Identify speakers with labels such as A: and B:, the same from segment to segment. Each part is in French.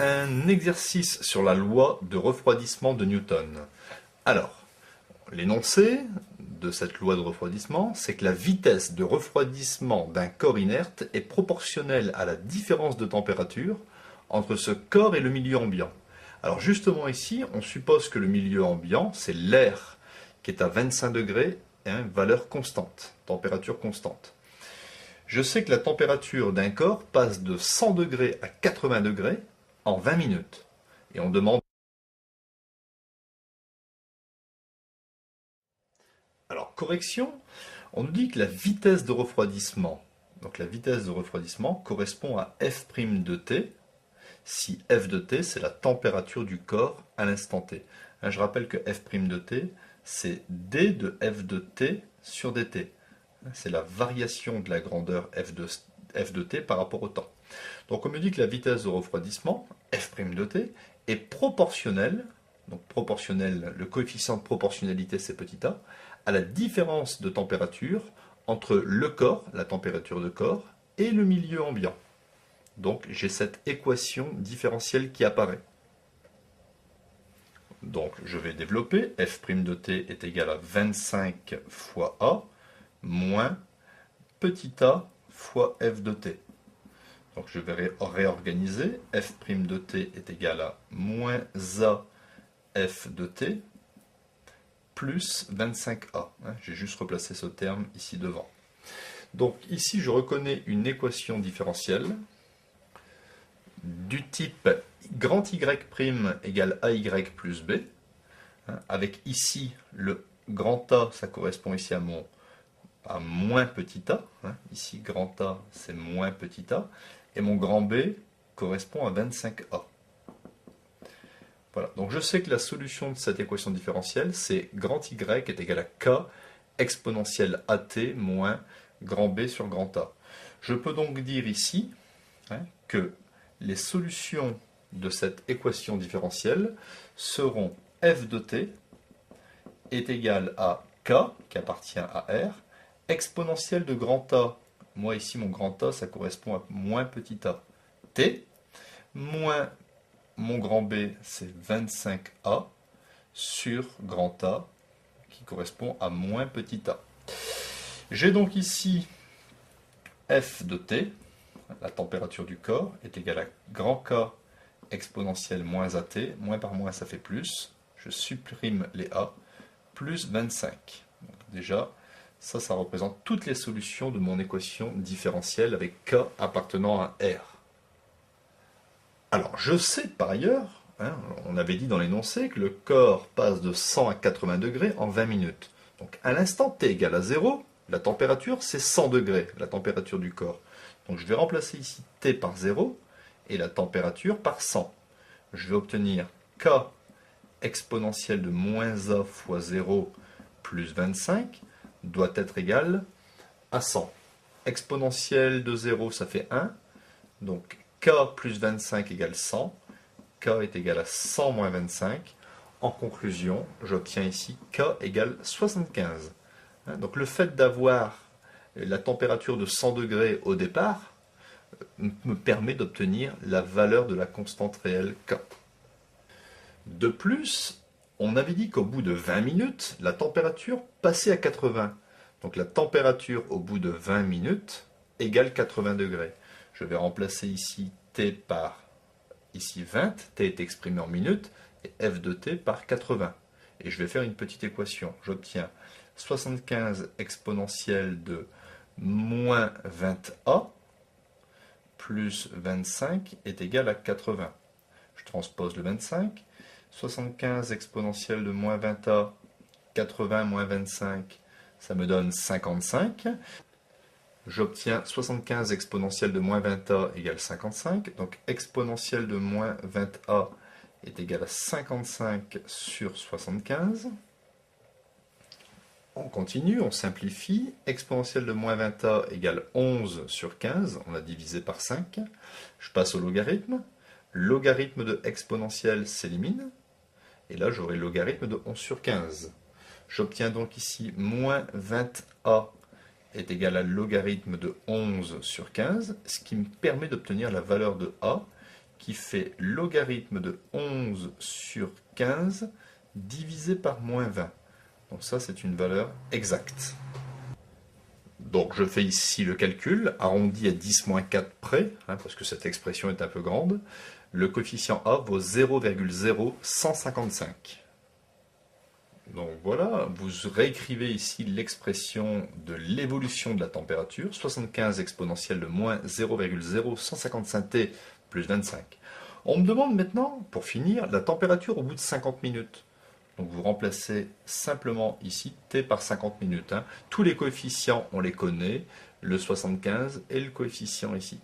A: Un exercice sur la loi de refroidissement de Newton. Alors, l'énoncé de cette loi de refroidissement, c'est que la vitesse de refroidissement d'un corps inerte est proportionnelle à la différence de température entre ce corps et le milieu ambiant. Alors justement ici, on suppose que le milieu ambiant, c'est l'air qui est à 25 degrés et une valeur constante, température constante. Je sais que la température d'un corps passe de 100 degrés à 80 degrés en 20 minutes. Et on demande... Alors, correction, on nous dit que la vitesse de refroidissement, donc la vitesse de refroidissement correspond à f' de t, si f de t, c'est la température du corps à l'instant t. Je rappelle que f' de t, c'est d de f de t sur dt. C'est la variation de la grandeur f de t par rapport au temps. Donc on me dit que la vitesse de refroidissement, f' de t, est proportionnelle, donc proportionnelle, le coefficient de proportionnalité c'est petit a, à la différence de température entre le corps, la température de corps, et le milieu ambiant. Donc j'ai cette équation différentielle qui apparaît. Donc je vais développer, f' de t est égal à 25 fois a, moins petit a fois f de t. Donc je vais réorganiser, f' de t est égal à moins a f de t plus 25a. J'ai juste replacé ce terme ici devant. Donc ici je reconnais une équation différentielle du type grand Y' égale AY plus B, avec ici le grand A, ça correspond ici à moins petit a, ici grand A c'est moins petit a, et mon grand B correspond à 25a. Voilà, donc je sais que la solution de cette équation différentielle, c'est grand Y est égal à K exponentielle AT moins grand B sur grand A. Je peux donc dire ici que les solutions de cette équation différentielle seront f de t est égal à K, qui appartient à R, exponentielle de grand A, moi ici mon grand A ça correspond à moins petit a, t, moins mon grand B c'est 25a, sur grand A, qui correspond à moins petit a. J'ai donc ici f de t, la température du corps, est égale à grand K exponentielle moins AT, moins par moins ça fait plus, je supprime les A, plus 25. Donc déjà, ça représente toutes les solutions de mon équation différentielle avec K appartenant à R. Alors je sais par ailleurs, on avait dit dans l'énoncé que le corps passe de 100 à 80 degrés en 20 minutes. Donc à l'instant t égale à 0, la température c'est 100 degrés, la température du corps. Donc je vais remplacer ici t par 0 et la température par 100. Je vais obtenir K exponentielle de moins A fois 0 plus 25 doit être égal à 100. Exponentielle de 0 ça fait 1, donc K plus 25 égale 100. K est égal à 100 moins 25. En conclusion, j'obtiens ici K égale 75. Donc le fait d'avoir la température de 100 degrés au départ me permet d'obtenir la valeur de la constante réelle K. De plus, on avait dit qu'au bout de 20 minutes, la température passait à 80. Donc la température au bout de 20 minutes égale 80 degrés. Je vais remplacer ici T par ici 20, T est exprimé en minutes, et F de T par 80. Et je vais faire une petite équation. J'obtiens 75 exponentielle de moins 20A plus 25 est égal à 80. Je transpose le 25. 75 exponentielle de moins 20A, 80 moins 25, ça me donne 55. J'obtiens 75 exponentielle de moins 20a égale 55. Donc exponentielle de moins 20a est égal à 55 sur 75. On continue, on simplifie. Exponentielle de moins 20a égale 11 sur 15. On a divisé par 5. Je passe au logarithme. Logarithme de exponentielle s'élimine. Et là, j'aurai le logarithme de 11 sur 15. J'obtiens donc ici moins 20a est égal à logarithme de 11 sur 15, ce qui me permet d'obtenir la valeur de a, qui fait logarithme de 11 sur 15 divisé par moins 20. Donc ça, c'est une valeur exacte. Donc je fais ici le calcul, arrondi à 10-4 près, parce que cette expression est un peu grande. Le coefficient A vaut 0,0155. Donc voilà, vous réécrivez ici l'expression de l'évolution de la température, 75 exponentielle de moins 0,0155 T plus 25. On me demande maintenant, pour finir, la température au bout de 50 minutes. Donc vous remplacez simplement ici T par 50 minutes. Tous les coefficients, on les connaît, le 75 et le coefficient ici.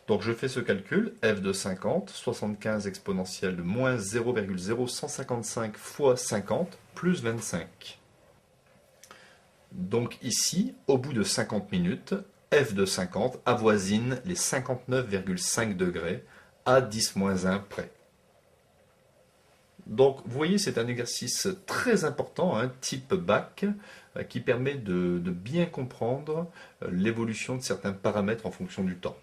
A: Donc je fais ce calcul, f de 50, 75 exponentielle de moins 0,0155 fois 50 plus 25. Donc ici, au bout de 50 minutes, f de 50 avoisine les 59,5 degrés à 10-1 près. Donc vous voyez, c'est un exercice très important, type bac, qui permet de bien comprendre l'évolution de certains paramètres en fonction du temps.